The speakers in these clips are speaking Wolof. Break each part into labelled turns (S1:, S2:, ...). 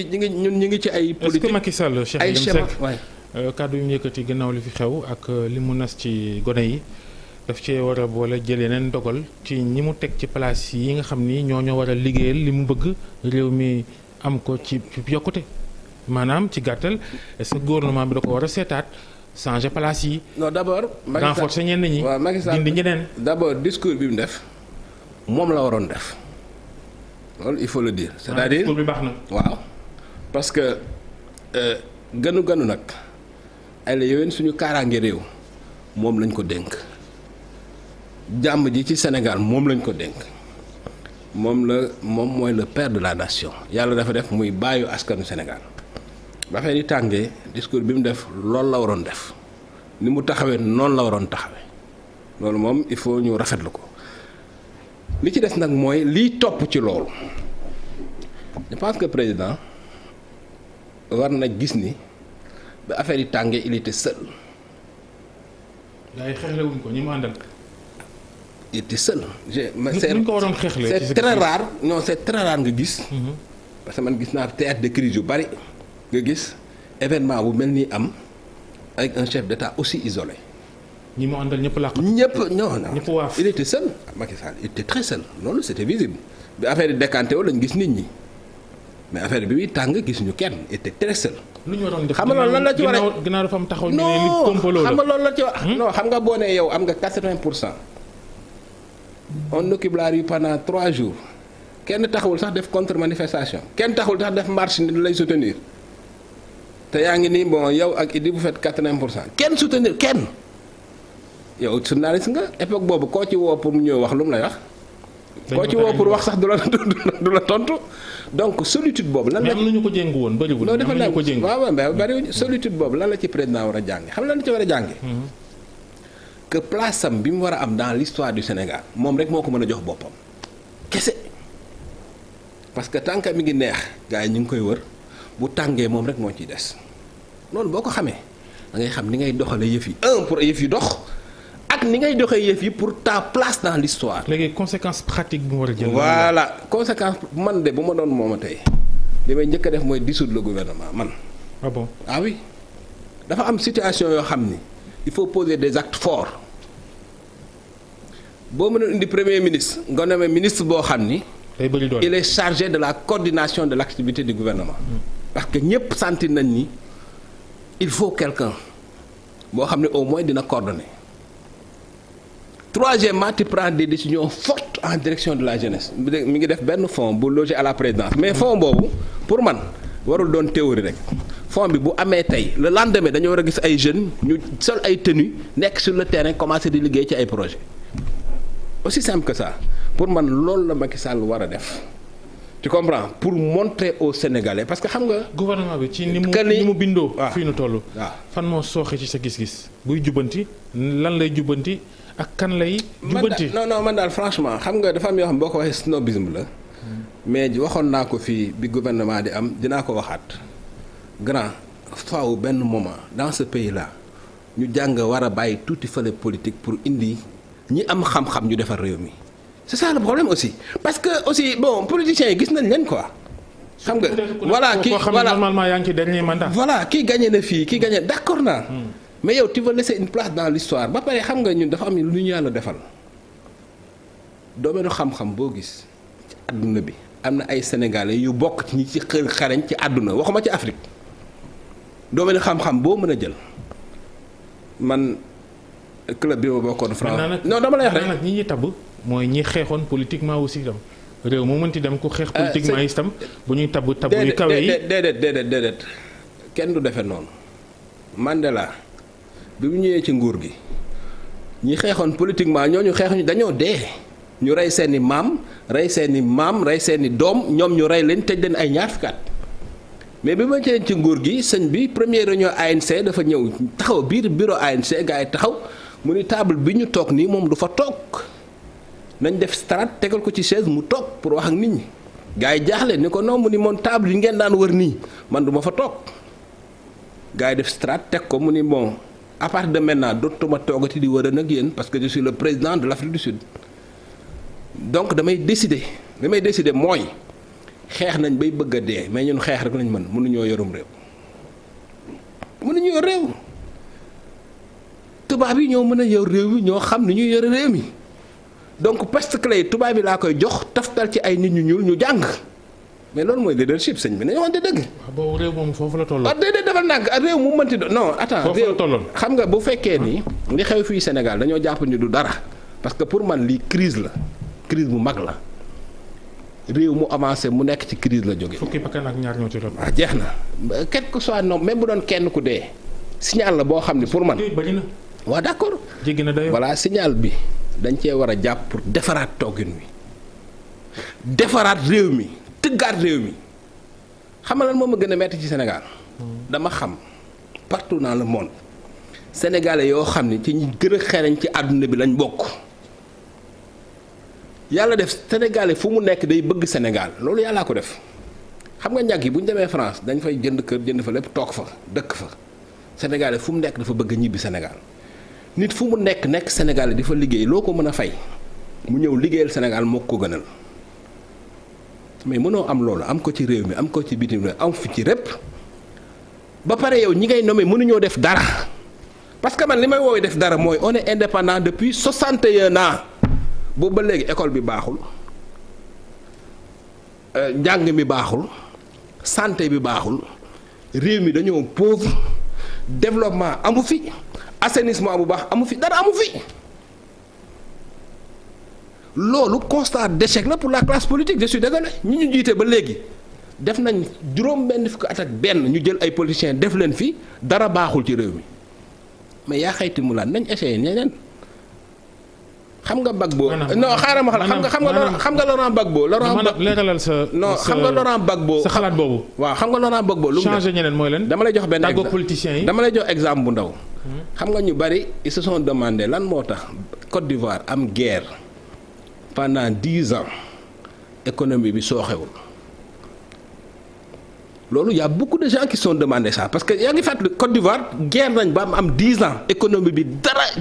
S1: ñu ngi ci ay. politique
S2: est-ce que Macky Sall Cheikh
S1: ay
S2: Yérim
S1: schéma
S2: Seck kàddu yu mu yëkkati gannaaw li fi xew ak li mu nas ci gone yi daf cee war a boole jël yeneen dogal ci ñi mu teg ci place yi nga xam ni ñoo war a liggéeyal li mu bëgg réew mi am ko ci yokkute maanaam ci gàttal est-ce que gouvernement bi da ko war a seetaat changer place yi.
S1: non d'abord.
S2: renforcer ñenn ñi.
S1: waaw Macky Sall
S2: dindi ñeneen.
S1: d'abord discours bi mu def moom la waroon def loolu il faut le dire. c'est-à-dire
S2: discours bi baax na.
S1: waaw parce que gënu nag ay la yowén suñu kaaraange réew moom lañ ko dénk jàmm ji ci Sénégal moom lañ ko dénk moom mooy le père de la nation yàlla dafa def muy bàyyu askanu Sénégal ba fay di tàngee discours bi mu def loolu la waroon def ni mu taxawee noonu la waroon taxawee loolu moom il faut ñu rafetlu ko li ci des nag mooy liy topp ci loolu je pense que président war na gis ni ba affaire yi tàngee il était seul.
S2: yaa ngi xeexle wuñ ko ñi mu àndal.
S1: il était seul.
S2: ñu ko waroon xeexle
S1: c'est très rare non c'est très rare nga gis. parce que man gis naa théâtre de crise yu bari nga gis événement bu mel ni am avec un chef d'État aussi isolé.
S2: ñi mu àndal ñëpp làq.
S1: ñëpp non
S2: ñëpp waaf.
S1: il était seul Macky Sall il était très seul loolu c'était visible bi affaire yi décanté wu lañ gis nit ñi mais affaire bi muy tàng gisuñu kenn il était très seul.
S2: lu ñu waroon def
S1: xam nga loolu lan la ci war a
S2: ginnaaw dafa am taxaw ñu ne li complot la
S1: xam nga loolu la ci wax non xam nga boo nee yow am nga 80%. on occupe la rue pendant 3 jours kenn taxawul sax def contre manifestation kenn taxawul sax def marche ni lay soutenir te yaa ngi nii bon yow ak Idi bu fet 80%. kenn soutenir kenn yow journaliste nga époque boobu koo ci woo pour mu ñëw wax lu mu lay wax. koo ci woo pour wax sax du la tontu donc solitude boobu. lan la
S2: am nañu ko jéngu woon bëriwul.
S1: am nañu ko
S2: jéngu
S1: waaw waaw bëriwul solitude boobu lan la ci président war a jànge xam lan la ci war a jànge que place am bi mu war a am dans l'histoire du Sénégal moom rek moo ko mën a jox boppam kese parce que tant que mi ngi neex gars yi ñu ngi koy wër bu tàngee moom rek moo ciy des loolu boo ko xamee da ngay xam ni ngay doxalee yëf yi pour yëf yi dox ak ni ngay doxee yëf yi pour ta place dans l'histoire.
S2: léegi conséquence pratique bi mu war a jël.
S1: voilà conséquence man de bu ma doon mooma tey li may njëkk a def mooy dissoudre le gouvernement man.
S2: ah bon
S1: ah oui dafa am situation yoo xam ni il faut poser des actes forts boo mënoon indi premier ministre nga nommé ministre boo xam ni.
S2: day bëri doole
S1: il est chargé de la coordination de l'activité du gouvernement. parce que ñëpp sentir nañ ni il faut quelqu'un boo xam ne au moins dina coordonner. troisièmement tu prends des décisions fortes en direction de la jeunesse mi ngi def benn fonds bu logé à la présidence mais fonds boobu pour man warul doon théorie rek fonds bi bu amee tey le lendemain dañoo war a gis ay jeunes ñu sol ay tenues nekk sur le terrain commencer di liggéey ci ay projets aussi simple que ça pour man loolu la Macky Sall war a def tu comprends pour montrer aux Sénégalais parce que xam nga.
S2: gouvernement bi ci ni mu bindoo. waaw fii nu toll. waaw fan moo sooxe ci sa gis-gis buy jubbanti lan lay jubbanti. ak kan lay jubbanti
S1: non man daal franchement xam nga dafa am yoo xam boo ko waxee snobisme la mais waxoon naa ko fii bi gouvernement di am dinaa ko waxaat grand faaw benn moment dans ce pays là ñu jàng war a bàyyi tuuti fële politique pour indi ñi am xam-xam ñu defar réew mi c'est ça le problème aussi parce que aussi bon politiciens yi gis nañ leen quoi. xam nga voilà kii voilà
S2: normalement yaa ngi ci dernier mandat.
S1: voilà kii gagné na fii kii gagné d'accord naa. mais yow tu veux laisser une place dans l'histoire ba pare xam nga ñun dafa am lu ñu yàlla defal domaine xam-xam boo gis ci àdduna bi am na ay sénégalais yu bokk ci ñi ci xarañ ci àdduna waxuma ci Afrique domaine xam-xam boo mën a jël man club bi ma bokkoon France. non dama lay wax rek
S2: nag ñi ñuy tabb mooy ñi xeexoon politiquement aussi itam réew mu mënti dem ku xeex politiquement itam bu ñuy tabb yu kawe yi
S1: déedéet kenn du defee noonu Mandela. bi mu ñëwee ci nguur gi ñi xeexoon politiquement ñooñu xeexuñu dañoo dee ñu rey seeni maam rey seeni doom ñoom ñu rey leen tëj leen ay ñaar fukki at mais bi ma ñëwee ci nguur gi sëñ bi première réunion ANC dafa ñëw taxaw biir bureau ANC gars yi taxaw mu ni table bi ñu toog nii moom du fa toog nañ def strat tegal ko ci chaise mu toog pour wax ak nit ñi gars yi jaaxle ni ko non mu ni moom table yi ngeen daan wër nii man du ma fa toog gars yi def strat teg ko mu ni bon. à partir de maintenant dootuma toogati di wër nag yéen parce que je suis le président de l'Afrique du Sud donc damay décider mooy xeex nañ bay bëgg a dee mais ñun xeex rek lañ mën mënuñoo yorum réew mënuñu yor réew tubaab yi ñoo mën a yor réew mi ñoo xam ni ñuy yore réew mi donc peste clé yi tubaab yi laa koy jox taftal ci ay nit ñu ñuul ñu jàng mais loolu mooy leadership sëñ bi nañu waxante dëgg.
S2: waaw boobu réew moom foofu la tolloon.
S1: ah déedéet dafa nag réew mu mënti do non attends
S2: foofu la tolloon.
S1: xam nga bu fekkee ni li xew fii Sénégal dañoo jàpp ni du dara parce que pour man lii crise la crise bu mag la réew mu avancé mu nekk ci crise la jóge.
S2: fukki bakkan ak ñaar ñoo ci doon.
S1: waaw jeex na quel que soit non même bu doon kenn ku dee signal la boo xam ne pour man.
S2: bañ na.
S1: waaw d'accord.
S2: jéggi na dayoo.
S1: voilà signal bi dañ cee war a jàpp pour defaraat toggin wi defaraat réew mi tëggaat réew mi xam nga lan moo ma gën a metti ci Sénégal. dama xam partout dans le monde sénégalais yoo xam ne ci ñi gën a xereñ ci àdduna bi lañ bokk. yàlla def sénégalais fu mu nekk day bëgg Sénégal loolu yàllaa ko def xam nga ñag yi bu ñu demee France dañ fay jënd kër jënd fa lépp toog fa dëkk fa sénégalais fu mu nekk dafa bëgg ñibbi Sénégal nit fu mu nekk sénégalais di fa liggéey loo ko mën a fay mu ñëw liggéeyal Sénégal moo ko gënal mais mënoo am loolu am ko ci réew mi am ko ci bitim réew am fi ci répp ba pare yow ñi ngay nommé mënuñoo def dara parce que man li may woowee def dara mooy on est indépendant depuis 61 ans. boobu ba léegi école bi baaxul njàng mi baaxul santé bi baaxul réew mi dañoo pauvre développement amu fi assainissement bu baax amu fi dara amu fi loolu constat d'échec la pour la classe politique je suis désolé ñi ñu jiite ba léegi def nañ juróom-benn fukki at ak benn ñu jël ay politiciens def leen fi dara baaxul ci réew mi mais yaa xayti mu laan nañ essayé ñeneen. xam nga Gbagbo non xaaral ma xam nga Laurent Gbagbo.
S2: leeralal sa
S1: non xam nga Laurent Gbagbo
S2: sa xalaat boobu.
S1: waaw xam nga Laurent Gbagbo lu mu
S2: changer ñeneen mooy leen.
S1: dama lay jox benn
S2: exemple politiciens yi.
S1: dama lay jox exemple bu ndaw. xam nga ñu bari ils se sont demandé lan moo tax Côte d'Ivoire am guerre pendant 10 ans économie bi sooxewul loolu y a beaucoup de gens qui se sont demandé ça parce que yaa ngi fàttali Côte d'Ivoire guerre nañ ba am 10 ans économie bi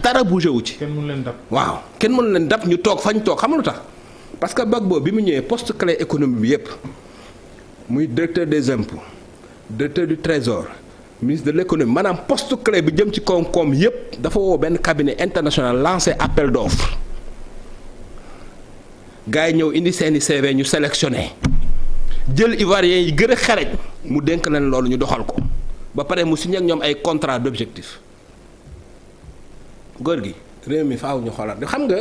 S1: dara bougé wu ci.
S2: kenn mënu leen dab.
S1: waaw kenn mënu leen dab ñu toog fañ toog xam nga lu tax parce que Gbagbo bi mu ñëwee poste clé économie bi yépp muy directeur des impôts directeur du trésor ministre de l'économie maanaam poste clé bi jëm ci koom-koom yépp dafa woo benn cabinet international lancé appel d'offres gars yi ñëw indi seeni CV ñu sélectionné jël ivoiriens yi gën a xereñ mu dénk leen loolu ñu doxal ko ba pare mu signé ak ñoom ay contrat d'objectif góor gi réew mi faaw ñu xoolaat xam nga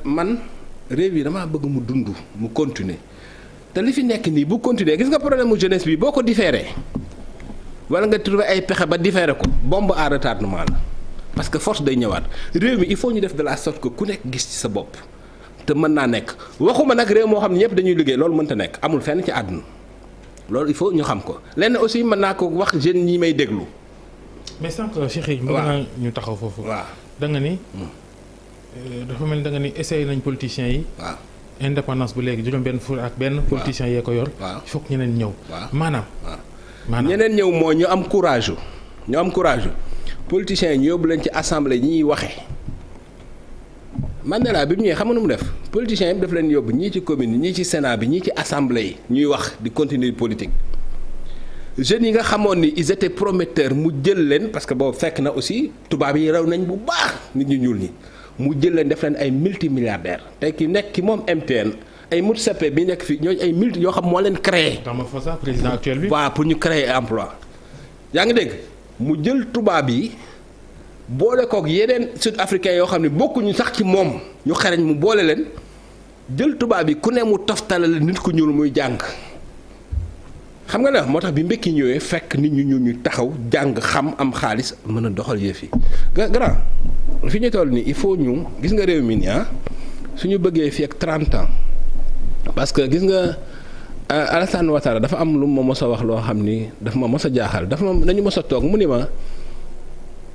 S1: man réew yi damaa bëgg mu dund mu continuer te li fi nekk nii bu continuer gis nga problème mu jeunesse bi boo ko différé wala nga trouver ay pexe ba différé ko bombe à retardement la parce que force day ñëwaat réew mi il faut ñu def de la sorte que ku nekk gis ci sa bopp te mën naa nekk waxuma nag réew moo xam ne ñëpp dañuy liggéey loolu mënta nekk amul fenn ci àdduna loolu il faut ñu xam ko lenn aussi mën naa ko wax jeunes ñi may déglu.
S2: mais sànq Cheikh yi mën naa ñu taxaw foofu.
S1: waaw
S2: da nga ni. dafa mel ni da nga ni essayé nañ politiciens yi.
S1: waaw
S2: indépendance bu léegi juróom benn ful ak benn. politiciens yee ko yor.
S1: waaw
S2: il faut que ñeneen ñëw.
S1: waaw
S2: maanaam.
S1: ñeneen ñëw moo ñu am courage ñu am courage politiciens yi ñu yóbbu leen ci assemblée ñi ñuy waxee. Mandela bi mu ñëwee xam nga nu mu def politiciens yi daf leen yóbbu ñii ci commune ñii ci sénat bi ñii ci assemblée yi ñuy wax di continuer politique jeunes yi nga xamoon ni ils étaient prometteurs mu jël leen parce que boobu fekk na aussi tubaab yi raw nañ bu baax nit ñu ñuul ñi mu jël leen def leen ay multimilliardaires tey ki nekk ki moom MTN ay mut seppe bi nekk fii ñooñu ay multi yoo xam moo leen créé.
S2: Ramaphosa président actuel bi.
S1: waaw pour ñu créer emploi yaa ngi dégg mu jël tubaab yi. boole kook yeneen sud africains yoo xam ne bokkuñu sax ci moom ñu xereñ mu boole leen jël tubaab yi ku ne mu toftalal nit ku ñuul muy jàng xam nga la moo tax bi mbekki ñëwee fekk nit ñu ñuul ñu taxaw jàng xam am xaalis mën a doxal yëf yi. grand fi ñu toll nii il faut ñu gis nga réew mi nii suñu bëggee fii ak 30 ans parce que gis nga Alassane Ouattara dafa am lu ma mos a wax loo xam ni dafa ma mos a jaaxal dafa ma dañu mos a toog mu ni ma.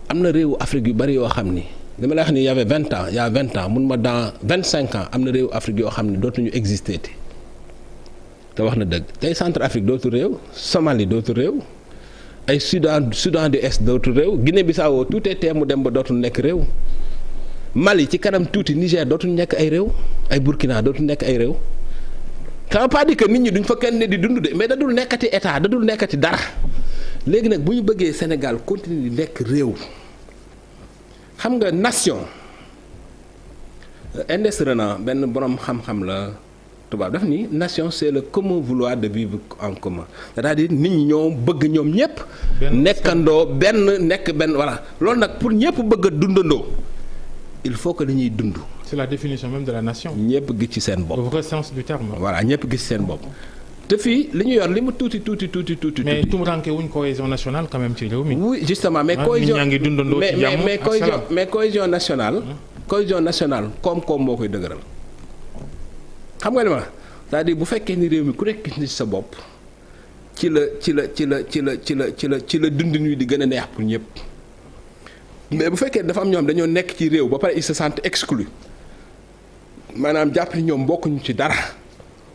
S1: am na réewu Afrique yu bari yoo xam ni dama lay wax ni y avait 20 ans y a 20 ans mun ma dans 25 ans am na réewu Afrique yoo xam ne dootuñu exister te wax na dëgg tey Centrafrique dootu réew Somalie dootu réew ay Soudan du Est dootu réew Guinée-Bissau tout est mu dem ba dootul nekk réew Mali ci kanam tuuti Niger dootuñu nekk ay réew ay Burkina dootuñu nekk ay réew ça veut pas dire que nit ñi duñ fa kenn ne di dund de mais da dul nekkati état da dul nekkati dara léegi nag bu ñu bëggee Sénégal continuer di nekk réew xam nga nation Ernest Renan benn boroom xam-xam la tubaab daf ni nation c'est le commun vouloir de vivre en commun c'est-à-dire nit ñi ñoo bëgg ñoom ñëpp nekkandoo nekk benn voilà loolu nag pour ñëpp bëgg a dundandoo il faut que dañuy dund.
S2: C'est la définition même de la nation.
S1: ñëpp gis ci seen bopp.
S2: au vrai sens du terme.
S1: voilà ñëpp gis ci seen bopp. te fii li ñu yor li mu tuuti.
S2: mais tumurànke wuñ cohésion nationale quand même ci réew mi.
S1: oui justement mais cohésion
S2: ñaa ngi dundandoo ci jàmm
S1: mais cohésion nationale. cohésion nationale koom-koom moo koy dëgëral. xam nga li ma c'est-à-dire bu fekkee ni réew mi ku nekk gis ni sa bopp ci la dundin wi di gën a neex pour ñëpp. mais bu fekkee dafa am ñoom dañoo nekk ci réew ba pare ils se sentent exclus maanaam jàpp ni ñoom bokkuñu ci dara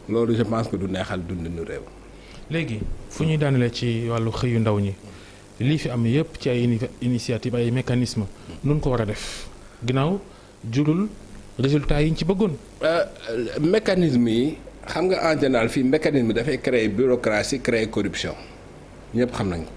S1: loolu je pense que du neexal dundinu réew.
S2: léegi fu ñuy daanelee ci wàllu xëyu ndaw ñi lii fi am yëpp ci ay initiative ay mécanisme nun ko war a def ginnaaw jurul résultat yi ñu ci bëggoon.
S1: mécanisme yi xam nga en général fii mécanisme dafay créer bureaucratie créer corruption ñëpp xam nañ ko.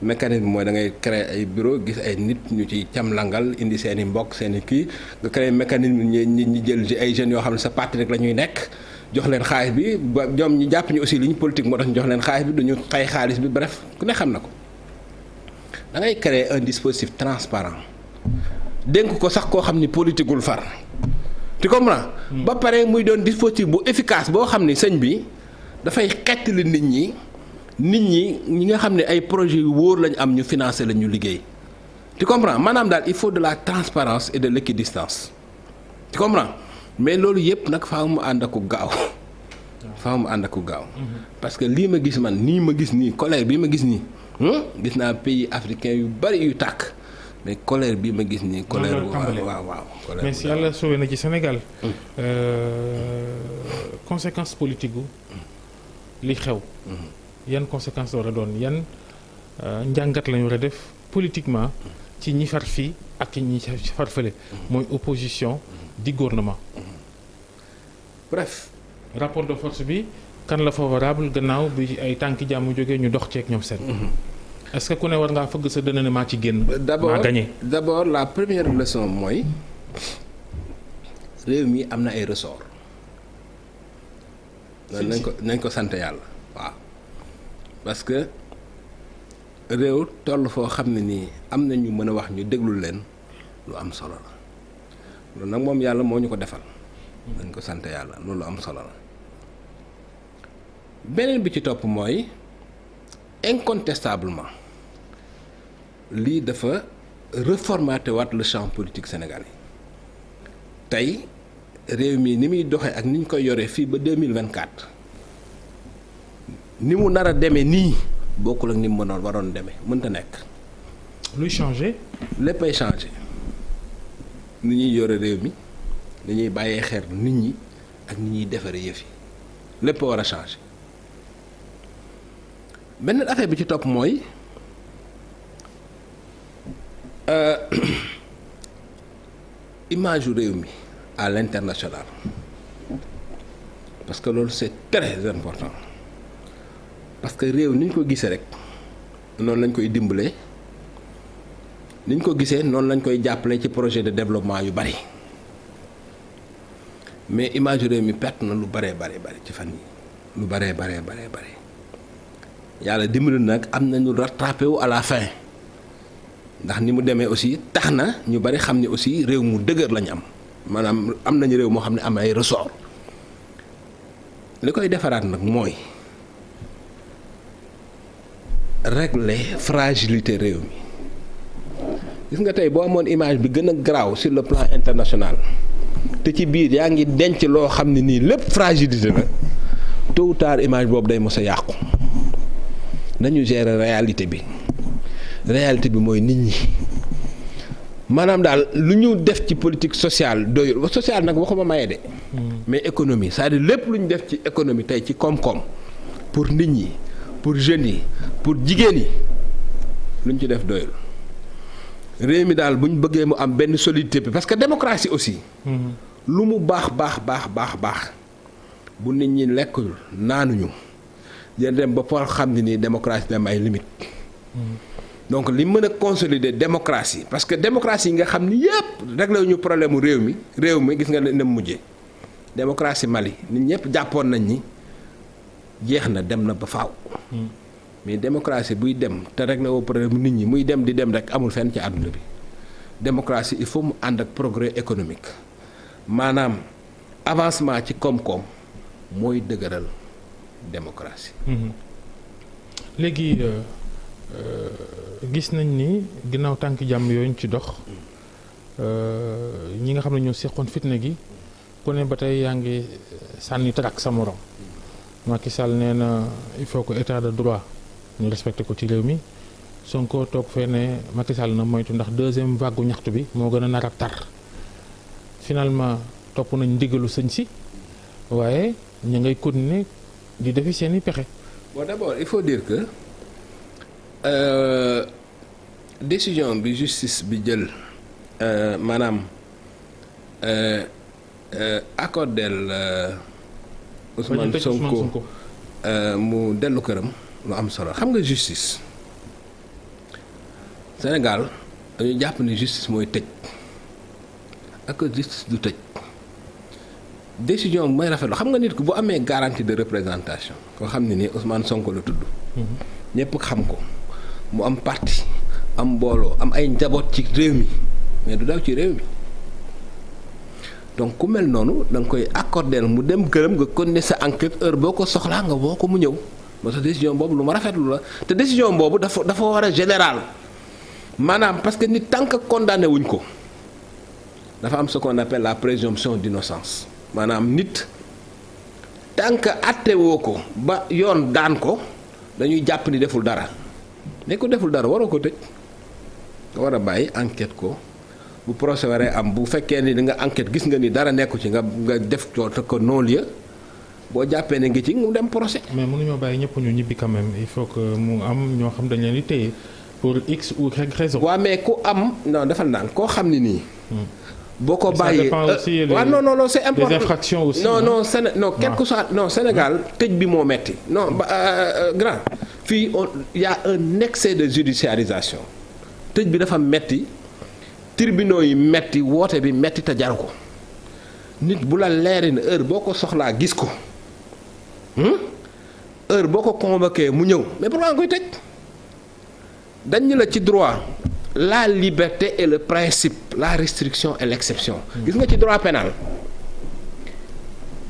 S1: mécanisme mooy da ngay créer ay bureau gis ay nit ñu ci camlangal indi seen i mbokk seen i kii nga créer mécanisme ñi jël ci ay jeunes yoo xam ne sa parti rek la ñuy nekk jox leen xaalis bi ba ñoom ñu jàpp ñu aussi li ñu politique moo tax ñu jox leen xaalis bi duñu xay xaalis bi bref ku ne xam na ko da ngay créer un dispositif transparent dénk ko sax koo xam ni politiqueul far tu comprends. ba pare muy doon dispositif bu efficace boo xam ni sëñ bi dafay xettali nit ñi nga xam ne ay projets yu wóor lañu am ñu financer la ñu liggéey tu comprends maanaam daal il faut de la transparence et de l'équidistance tu comprends mais loolu yëpp nag faaw mu ànd ak gaaw parce que lii ma gis man nii ma gis nii colère bi ma gis nii gis naa pays africain yu bari yu tàkk mais colère bi ma gis nii colère waaw
S2: mais si yàlla sauvé na ci Sénégal conséquence politique gu li xew yan conséquences war a doon yan njàngat lañu war a def politiquement ci ñi far fii ak ñi far fële mooy opposition di gouvernement.
S1: bref
S2: rapport de force bi kan la favorable gannaaw bi ay tànki jàmm jógee ñu dox ceeg ñoom seen. est-ce que ku ne war ngaa fëgg sa dënn ne maa ci génn. maa gagné
S1: d'abord la première leçon mooy réew mi am na ay ressorts. nañ ko sant yàlla waaw. parce que réew toll foo xam ne nii am na ñu mën a wax ñu déglu leen lu am solo la loolu nag moom yàlla moo ñu ko defal dañ ko sant yàlla loolu am solo la beneen bi ci topp mooy incontestablement lii dafa reformater waat le champ politique sénégalais tey réew mi ni muy doxee ak ni ñu koy yoree fii ba 2024 ni mu nar a demee nii bokkul ak ni mu mënoon waroon demee mënta nekk.
S2: luy changer.
S1: léppay changer ni ñuy yore réew mi ni ñuy bàyyee xel nit ñi ak ni ñuy defaree yëf yi lépp war a changer beneen affaire bi ci topp mooy image yu réew mi à l'international parce que loolu c'est très important. parce que réew ni ñu ko gisee rek noonu lañ koy dimbalee ni ñu ko gisee noonu lañ koy jàppale ci projet de développement yu bari mais image réew mi perte na lu baree bari ci fan yi lu baree bari yàlla dimbali nag am nañu rattrapé wu à la fin ndax ni mu demee aussi tax na ñu bari xam ne aussi réew mu dëgër lañu am maanaam am nañu réew moo xam ne am ay ressort li koy defaraat nag mooy régler fragilité réew mi gis nga tey boo amoon image bi gën a garaaw sur le plan international te ci biir yaa ngi denc loo xam ne nii lépp fragilité la tôt ou tard image boobu day mos a yàqu nañu gérer réalité bi mooy nit ñi maanaam daal lu ñu def ci politique sociale doyul sociale nag waxuma maye de mais économie c'est-à-dire lépp lu ñu def ci économie tey ci koom-koom pour nit ñi pour jeunes yi pour jigéen yi lu ñu ci def doyul réew mi daal bu ñu bëggee mu am benn solidité bi parce que démocratie aussi lu mu baax bu nit ñi lekkul naanuñu dina dem ba pour xam ni démocratie dem ay limite donc li mën a consolider démocratie parce que démocratie yi nga xam ni yëpp réglé wuñu problème mu réew mi gis nga ne mujjee démocratie Mali nit ñëpp jàppoon nañ ni jeex na dem na ba faaw. mais démocratie buy dem te réglé woo problème nit ñi muy dem di dem rek amul fenn ci àdduna bi démocratie il faut mu ànd ak progrès économique maanaam avancement ci koom-koom mooy dëgëral démocratie.
S2: léegi gis nañ ni ginnaaw tànk jàmm yooyu ñu ci dox ñi nga xam ne ñoo seqoon fitna gi ku ne ba tey yaa ngi sànni trak sa morom Macky Sall nee na il faut que état de droit ñu respecté ko ci réew mi Sonko toog fee ne Macky Sall na moytu ndax deuxième vague ñaxtu bi moo gën a nar a tar finalement topp nañ ndigalu sëñ si waaye ñu ngay continuer di defi seeni pexe.
S1: bon d'abord il faut dire que décision bi justice bi jël maanaam accordel Ousmane Sonko mu dellu këram lu am solo xam nga justice Sénégal dañu jàpp ni justice mooy tëj ak justice du tëj décision bi mooy rafetlu xam nga nit ku bu amee garantie de représentation koo xam ne nii Ousmane Sonko la tudd ñëpp xam ko mu am parti am mbooloo am ay njaboot ci réew mi mais du daw ci réew mi donc ku mel noonu da nga koy accordeel mu dem këram nga continuer sa enquête heure boo ko soxlaa nga woo ko mu ñëw moo tax décision boobu lu ma rafetlu la te décision boobu dafa war a général maanaam parce que nit tant que condamné wuñ ko dafa am ce qu'on appelle la présomption d'innocence maanaam nit tant que àtte woo ko ba yoon daan ko dañuy jàpp ni deful dara ne ko deful dara waroo ko tëj nga war a bàyyi enquête ko bu procès waree am bu fekkee ni nga enquête gis nga ni dara nekku ci nga def ko non-lieu boo jàppee ne ngi ci mu dem procès.
S2: mais mënuñoo bàyyi ñëpp ñu ñibbi quand même il faut que mu am ñoo xam dañ leen di téye pour x ou y raison.
S1: waaw mais ku am non defal naan koo xam ni nii. boo ko bàyyee waaw non c'est important
S2: les infractions aussi.
S1: non quel que soit non Sénégal tëj bi moo metti non grand fii y a un excès de judiciarisation tëj bi dafa metti tribunaux yi metti woote bi metti te jaru ko nit bu la leeri na heure boo ko soxlaa gis ko heure boo ko convoqué mu ñëw mais pourquoi nga koy tëj dañ ñu la ci droit la liberté et le principe la restriction et l'exception gis nga ci droit pénal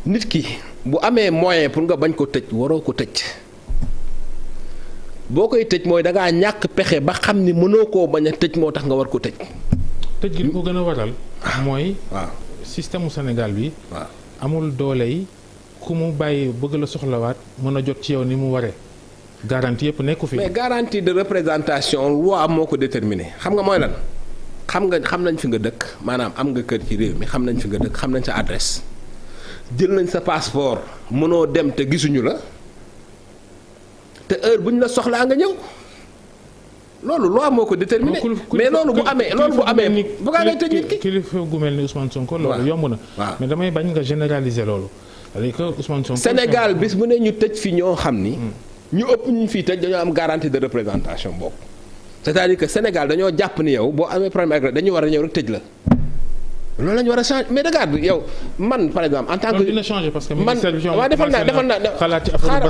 S1: nit ki bu amee moyen pour nga bañ ko tëj waroo ko tëj boo koy tëj mooy da ngaa ñàkk pexe ba xam ni mënoo koo bañ a tëj moo tax nga war ko tëj.
S2: tëj gi li ko gën a waral. mooy.
S1: waaw
S2: système mu Sénégal bi.
S1: waaw
S2: amul doole yi ku mu bàyyi bëgg la soxlawaat mën a jot ci yow ni mu waree. garantie yëpp nekku fi.
S1: mais garantie de représentation loi moo ko déterminé xam nga mooy lan xam nañ fi nga dëkk maanaam am nga kër ci réew mi xam nañ fi nga dëkk xam nañ sa adresse jël nañ sa passeport mënoo dem te gisuñu la te heure bu ñu la soxlaa nga ñëw loolu loi moo ko déterminé. mais loolu bu amee bu gaa ngay tëj nit ki.
S2: kilifa gu mel ni Ousmane Sonko. loolu yomb na.
S1: waaw
S2: mais damay bañ nga généraliser loolu. c'est-à-dire que Ousmane Sonko.
S1: Sénégal bis bu ne ñu tëj fi ñoo xam ni. ñu ëpp ñu fii tëj dañoo am garantie de représentation boobu c'est-à-dire que Sénégal dañoo jàpp ni yow boo amee problème ak dañu war a ñëw rek tëj la loolu la ñu war a changer mais regarde yow man par exemple en tant que.
S2: dina changer parce que
S1: man waaw defal naa
S2: xalaat ci affaire